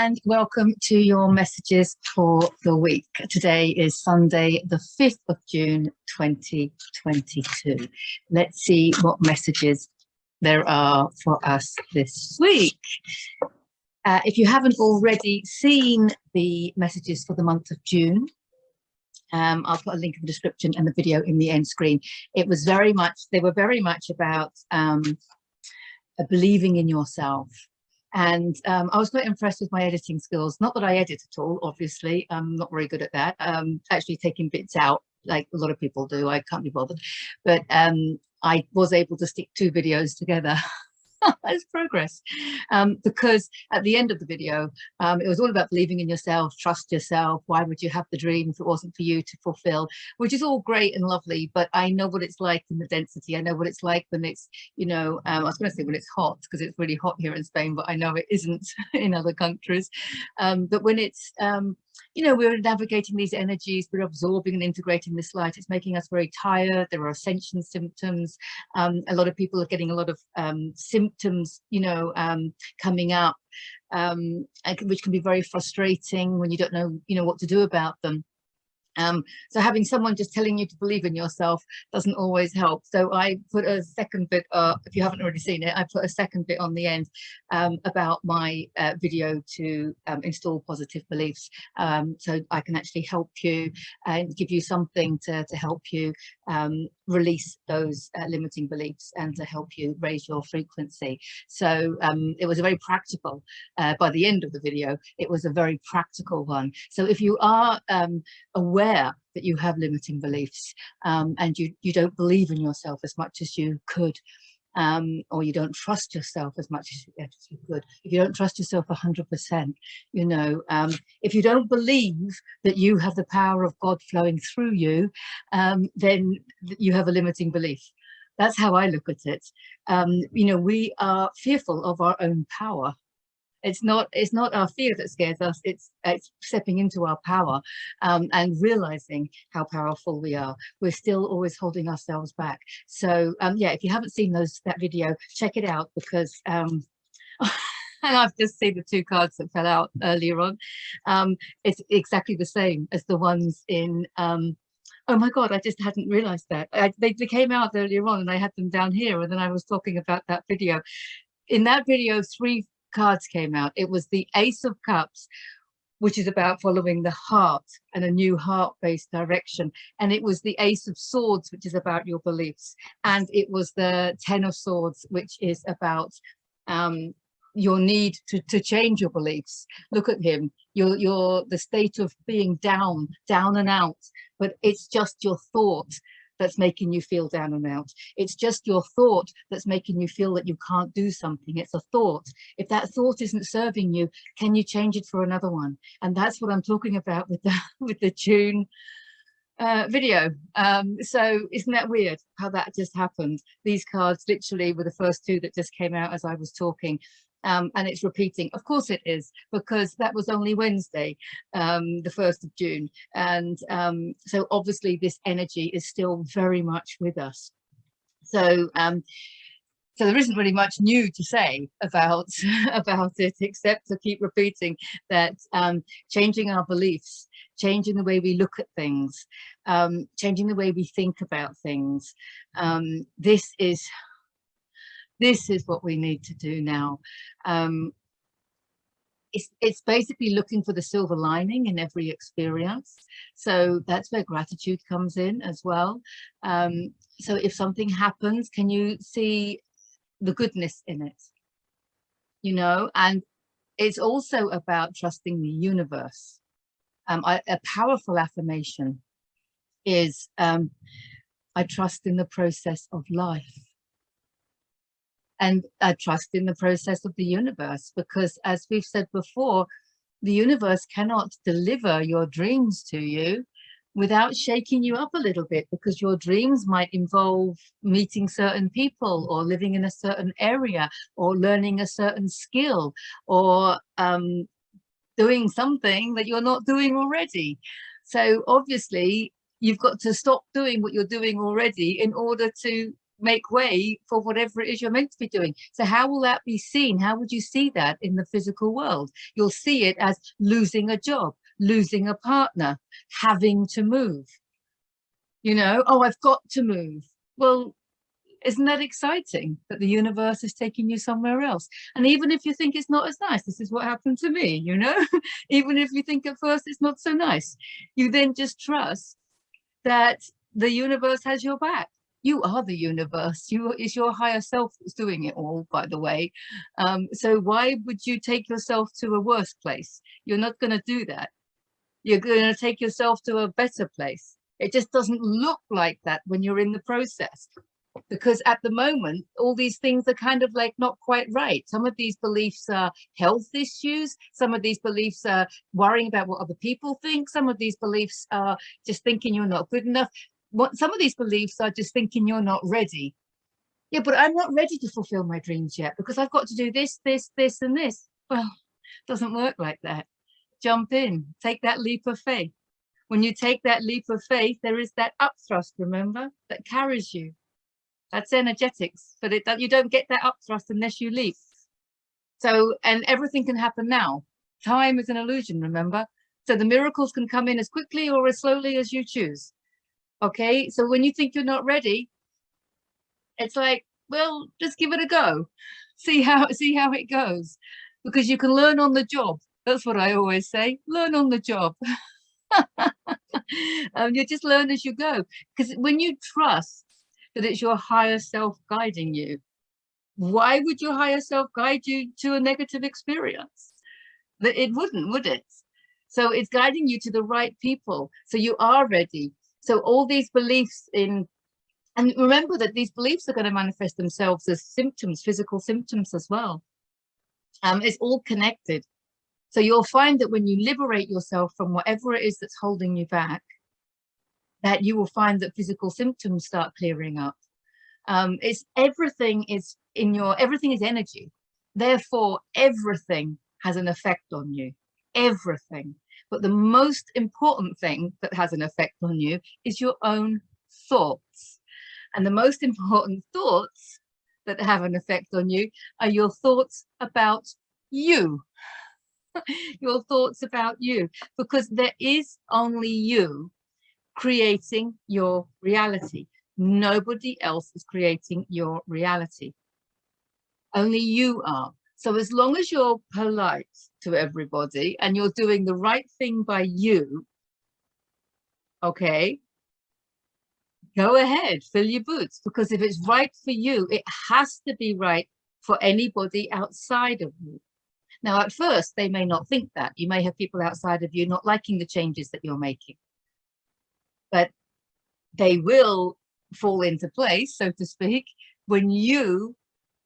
and welcome to your messages for the week. Today is Sunday, the 5th of June, 2022. Let's see what messages there are for us this week. If you haven't already seen the messages for the month of June, I'll put a link in the description and the video in the end screen. They were very much about believing in yourself. And I was quite impressed with my editing skills. Not that I edit at all, obviously. I'm not very good at that. Actually taking bits out, like a lot of people do. I can't be bothered. But I was able to stick 2 videos together. That's progress. Because at the end of the video, it was all about believing in yourself, trust yourself. Why would you have the dream if it wasn't for you to fulfill? Which is all great and lovely, but I know what it's like in the density. I know what it's like when it's, you know, I was going to say when it's hot, because it's really hot here in Spain, but I know it isn't in other countries. But when it's, you know, we're navigating these energies, we're absorbing and integrating this light. It's making us very tired. There are ascension symptoms. A lot of people are getting a lot of symptoms, you know, coming up, which can be very frustrating when you don't know, you know, what to do about them. So having someone just telling you to believe in yourself doesn't always help. So I put a second bit, if you haven't already seen it, I put a second bit on the end about my video to install positive beliefs. So I can actually help you and give you something to help you release those limiting beliefs and to help you raise your frequency. So it was a very practical, by the end of the video, it was a very practical one. So if you are aware that you have limiting beliefs and you don't believe in yourself as much as you could, or you don't trust yourself as much as you could, if you don't trust yourself 100%, you know, if you don't believe that you have the power of God flowing through you, then you have a limiting belief. That's how I look at it. You know, we are fearful of our own power. It's not our fear that scares us, it's stepping into our power and realizing how powerful we are. We're still always holding ourselves back. So yeah, if you haven't seen that video, check it out, because and I've just seen the 2 cards that fell out earlier on. It's exactly the same as the ones in oh my God, I just hadn't realized that. They came out earlier on and I had them down here, and then I was talking about that video. In that video, 3 cards came out. It was the Ace of Cups, which is about following the heart and a new heart-based direction, and it was the Ace of Swords, which is about your beliefs, and it was the 10 of Swords, which is about your need to change your beliefs. Look at him, you're the state of being down and out, but it's just your thought that's making you feel down and out. It's just your thought that's making you feel that you can't do something. It's a thought. If that thought isn't serving you, can you change it for another one? And that's what I'm talking about with the June video. So isn't that weird how that just happened? These cards literally were the first 2 that just came out as I was talking. And it's repeating. Of course it is, because that was only Wednesday, the 1st of June. And so obviously this energy is still very much with us. So so there isn't really much new to say about it, except to keep repeating that changing our beliefs, changing the way we look at things, changing the way we think about things, this is what we need to do now. It's basically looking for the silver lining in every experience. So that's where gratitude comes in as well. So if something happens, can you see the goodness in it? You know, and it's also about trusting the universe. A powerful affirmation is, I trust in the process of life. And I trust in the process of the universe, because as we've said before, the universe cannot deliver your dreams to you without shaking you up a little bit, because your dreams might involve meeting certain people, or living in a certain area, or learning a certain skill, or doing something that you're not doing already. So obviously you've got to stop doing what you're doing already in order to make way for whatever it is you're meant to be doing. So how will that be seen? How would you see that in the physical world? You'll see it as losing a job, losing a partner, having to move. You know, oh, I've got to move. Well, isn't that exciting that the universe is taking you somewhere else? And even if you think it's not as nice, this is what happened to me, you know, even if you think at first it's not so nice, you then just trust that the universe has your back. You are the universe. It's your higher self that's doing it all, by the way. So why would you take yourself to a worse place? You're not going to do that. You're going to take yourself to a better place. It just doesn't look like that when you're in the process, because at the moment, all these things are kind of like not quite right. Some of these beliefs are health issues. Some of these beliefs are worrying about what other people think. Some of these beliefs are just thinking you're not good enough. Some of these beliefs are just thinking you're not ready. Yeah, but I'm not ready to fulfill my dreams yet because I've got to do this, this, this, and this. Well, it doesn't work like that. Jump in, take that leap of faith. When you take that leap of faith, there is that upthrust, remember, that carries you. That's energetics, but you don't get that upthrust unless you leap. So, and everything can happen now. Time is an illusion, remember? So the miracles can come in as quickly or as slowly as you choose. Okay, so when you think you're not ready, it's like, well, just give it a go. See how it goes, because you can learn on the job. That's what I always say, learn on the job. You just learn as you go, because when you trust that it's your higher self guiding you, why would your higher self guide you to a negative experience? That it wouldn't, would it? So it's guiding you to the right people, so you are ready. So all these beliefs and remember that these beliefs are going to manifest themselves as symptoms, physical symptoms as well. It's all connected. So you'll find that when you liberate yourself from whatever it is that's holding you back, that you will find that physical symptoms start clearing up. Everything is energy. Therefore, everything has an effect on you, everything. But the most important thing that has an effect on you is your own thoughts. And the most important thoughts that have an effect on you are your thoughts about you. Your thoughts about you, because there is only you creating your reality. Nobody else is creating your reality. Only you are. So as long as you're polite to everybody and you're doing the right thing by you, okay, go ahead, fill your boots, because if it's right for you, it has to be right for anybody outside of you. Now, at first, they may not think that. You may have people outside of you not liking the changes that you're making, but they will fall into place, so to speak, when you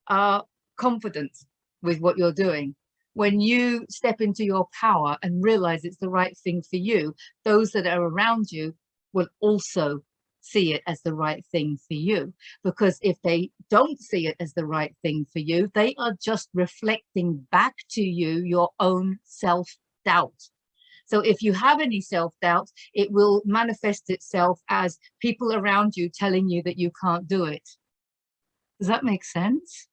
are confident with what you're doing. When you step into your power and realize it's the right thing for you, those that are around you will also see it as the right thing for you. Because if they don't see it as the right thing for you, they are just reflecting back to you your own self-doubt. So if you have any self-doubt, it will manifest itself as people around you telling you that you can't do it. Does that make sense?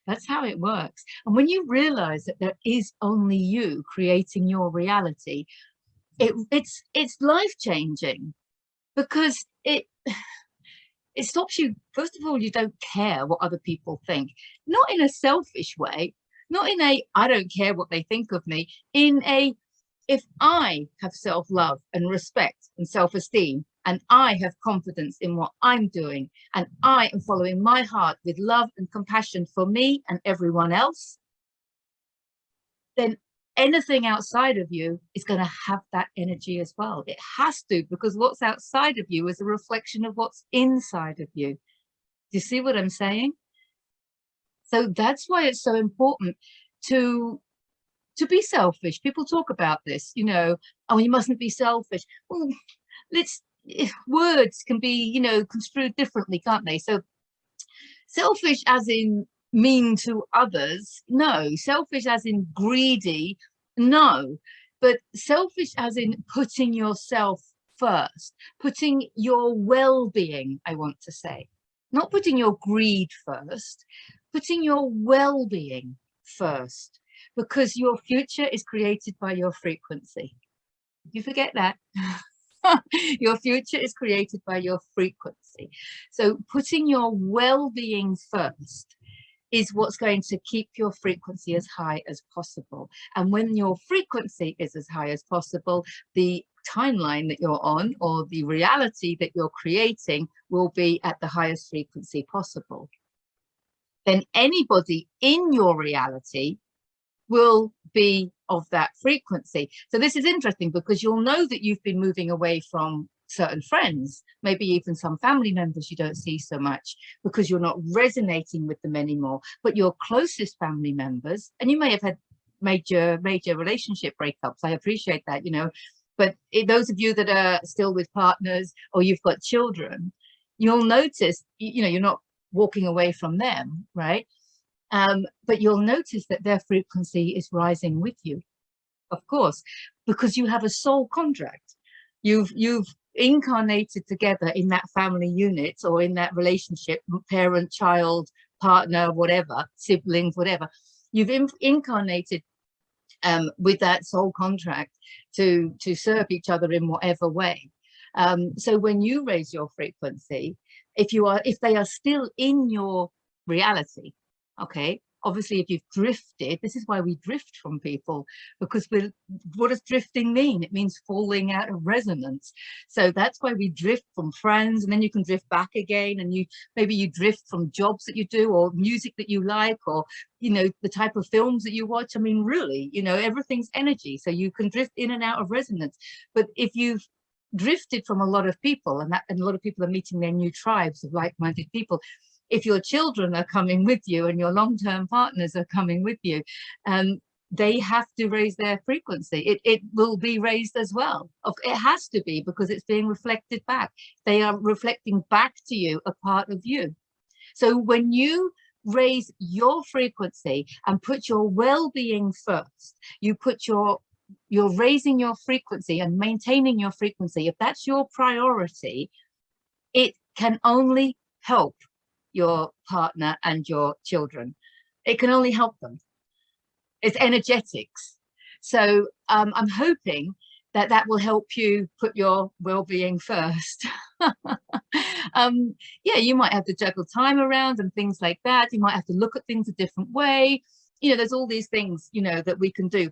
That's how it works. And when you realize that there is only you creating your reality, it's life-changing, because it stops you. First of all, you don't care what other people think, not in a selfish way, not in a I don't care what they think of me, in a if I have self-love and respect and self-esteem, and I have confidence in what I'm doing, and I am following my heart with love and compassion for me and everyone else, then anything outside of you is going to have that energy as well. It has to, because what's outside of you is a reflection of what's inside of you. Do you see what I'm saying? So that's why it's so important to be selfish. People talk about this, you know, oh, you mustn't be selfish. Well, words can be, you know, construed differently, can't they? So selfish as in mean to others, no. Selfish as in greedy, no. But selfish as in putting yourself first, putting your well-being, I want to say. not putting your greed first, putting your well-being first, because your future is created by your frequency. You forget that. Your future is created by your frequency. So putting your well-being first is what's going to keep your frequency as high as possible. And when your frequency is as high as possible, the timeline that you're on, or the reality that you're creating, will be at the highest frequency possible. Then anybody in your reality will be of that frequency. So this is interesting, because you'll know that you've been moving away from certain friends, maybe even some family members you don't see so much, because you're not resonating with them anymore. But your closest family members, and you may have had major relationship breakups, I appreciate that, you know, but those of you that are still with partners, or you've got children, you'll notice, you know, you're not walking away from them, right? But you'll notice that their frequency is rising with you, of course, because you have a soul contract. You've incarnated together in that family unit, or in that relationship, parent, child, partner, whatever, siblings, whatever. You've incarnated with that soul contract to serve each other in whatever way. So when you raise your frequency, if they are still in your reality, okay, obviously if you've drifted, this is why we drift from people, because what does drifting mean? It means falling out of resonance. So that's why we drift from friends, and then you can drift back again, and maybe you drift from jobs that you do, or music that you like, or, you know, the type of films that you watch. I mean, really, you know, everything's energy, so you can drift in and out of resonance. But if you've drifted from a lot of people, and a lot of people are meeting their new tribes of like-minded people, if your children are coming with you and your long-term partners are coming with you, they have to raise their frequency. It will be raised as well. It has to be, because it's being reflected back. They are reflecting back to you a part of you. So when you raise your frequency and put your well-being first, you're raising your frequency and maintaining your frequency. If that's your priority, it can only help your partner and your children. It can only help them. It's energetics. So I'm hoping that will help you put your well-being first. Yeah, you might have to juggle time around and things like that. You might have to look at things a different way. You know, there's all these things, you know, that we can do.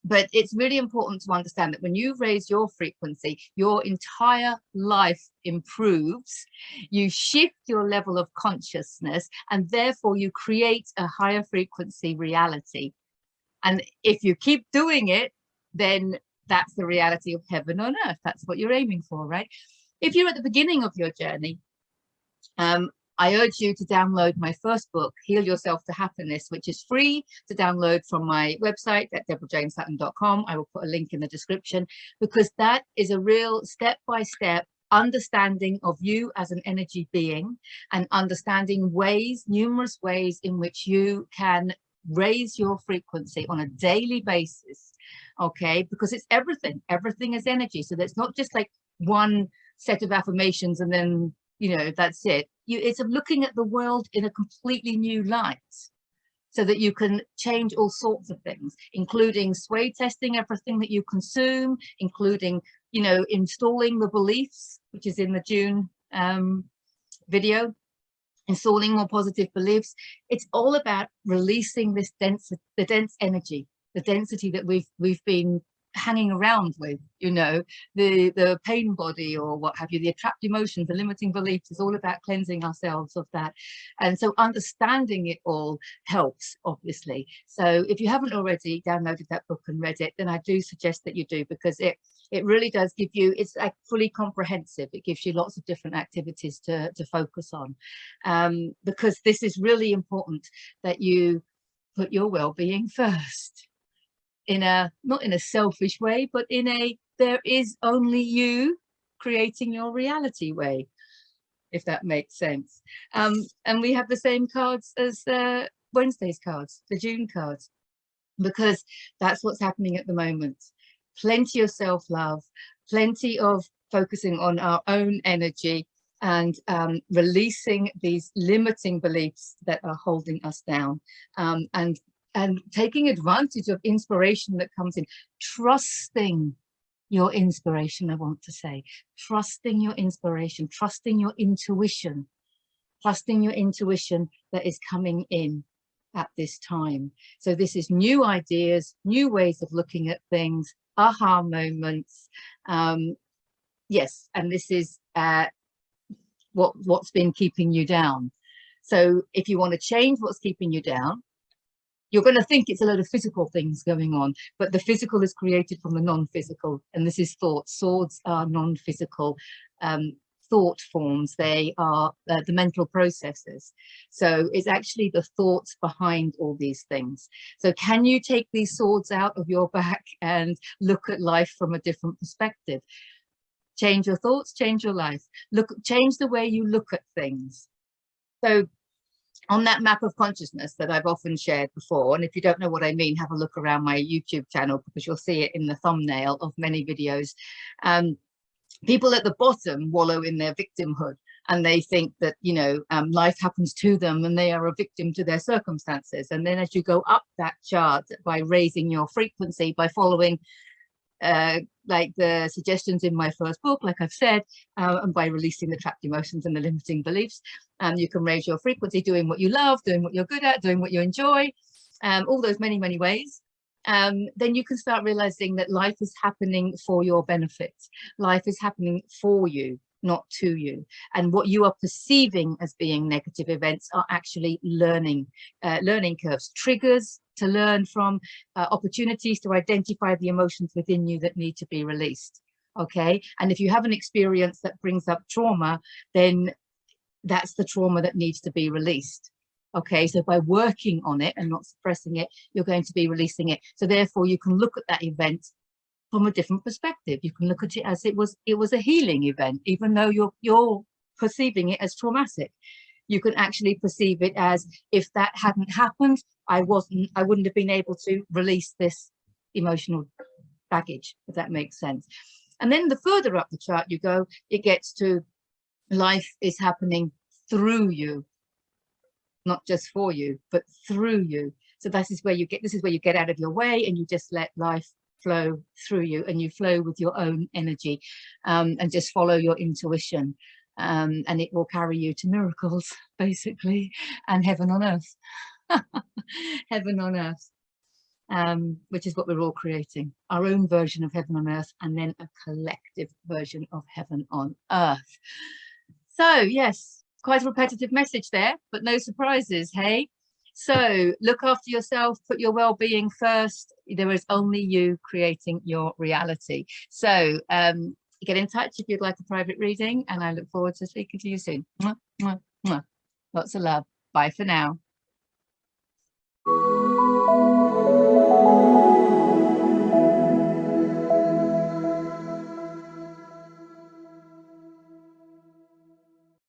But it's really important to understand that when you raise your frequency, your entire life improves. You shift your level of consciousness, and therefore you create a higher frequency reality. And if you keep doing it, then that's the reality of heaven on earth. That's what you're aiming for, right? If you're at the beginning of your journey, I urge you to download my first book, Heal Yourself to Happiness, which is free to download from my website at deborahjamesarmsworth.com. I will put a link in the description, because that is a real step-by-step understanding of you as an energy being, and understanding numerous ways in which you can raise your frequency on a daily basis, okay? Because it's everything is energy. So that's not just like one set of affirmations and then, you know, that's it. It's looking at the world in a completely new light, so that you can change all sorts of things, including sway testing everything that you consume, including, you know, installing the beliefs, which is in the June video, installing more positive beliefs. It's all about releasing this the dense energy, the density that we've been hanging around with, you know, the pain body or what have you, the trapped emotions, the limiting beliefs. Is all about cleansing ourselves of that. And so understanding it all helps, obviously. So if you haven't already downloaded that book and read it, then I do suggest that you do, because it really does give you, it's like fully comprehensive. It gives you lots of different activities to focus on, because this is really important, that you put your well-being first, not in a selfish way, but in a there is only you creating your reality way, if that makes sense. And we have the same cards as Wednesday's cards, the June cards, because that's what's happening at the moment. Plenty of self-love, plenty of focusing on our own energy, and releasing these limiting beliefs that are holding us down, and taking advantage of inspiration that comes in, trusting your inspiration. I want to say, trusting your inspiration, trusting your intuition that is coming in at this time. So this is new ideas, new ways of looking at things, aha moments. Yes, and this is what's been keeping you down. So if you want to change what's keeping you down, you're going to think it's a load of physical things going on, but the physical is created from the non-physical, and this is thought. Swords are non-physical thought forms. They are the mental processes. So it's actually the thoughts behind all these things. So can you take these swords out of your back and look at life from a different perspective? Change your thoughts, change your life. Change the way you look at things. So on that map of consciousness that I've often shared before, and if you don't know what I mean, have a look around my YouTube channel, because you'll see it in the thumbnail of many videos. People at the bottom wallow in their victimhood, and they think that, you know, life happens to them and they are a victim to their circumstances. And then as you go up that chart, by raising your frequency, by following like the suggestions in my first book, like I've said, and by releasing the trapped emotions and the limiting beliefs, you can raise your frequency, doing what you love, doing what you're good at, doing what you enjoy, all those many, many ways. Then you can start realizing that life is happening for your benefit. Life is happening for you, not to you. And what you are perceiving as being negative events are actually learning curves, triggers to learn from, opportunities to identify the emotions within you that need to be released. Okay, and if you have an experience that brings up trauma, then that's the trauma that needs to be released. Okay, so by working on it and not suppressing it, you're going to be releasing it. So therefore you can look at that event from a different perspective. You can look at it as it was a healing event, even though you're perceiving it as traumatic. You can actually perceive it as, if that hadn't happened, I wouldn't have been able to release this emotional baggage, if that makes sense. And then the further up the chart you go, it gets to life is happening through you, not just for you, but through you. So this is where you get out of your way and you just let life flow through you, and you flow with your own energy, and just follow your intuition, and it will carry you to miracles, basically, and heaven on earth. Heaven on earth, which is what we're all creating, our own version of heaven on earth, and then a collective version of heaven on earth. So yes, quite a repetitive message there, but no surprises, hey? So look after yourself, put your well-being first. There is only you creating your reality. So get in touch if you'd like a private reading, and I look forward to speaking to you soon. Mwah, mwah, mwah. Lots of love. Bye for now.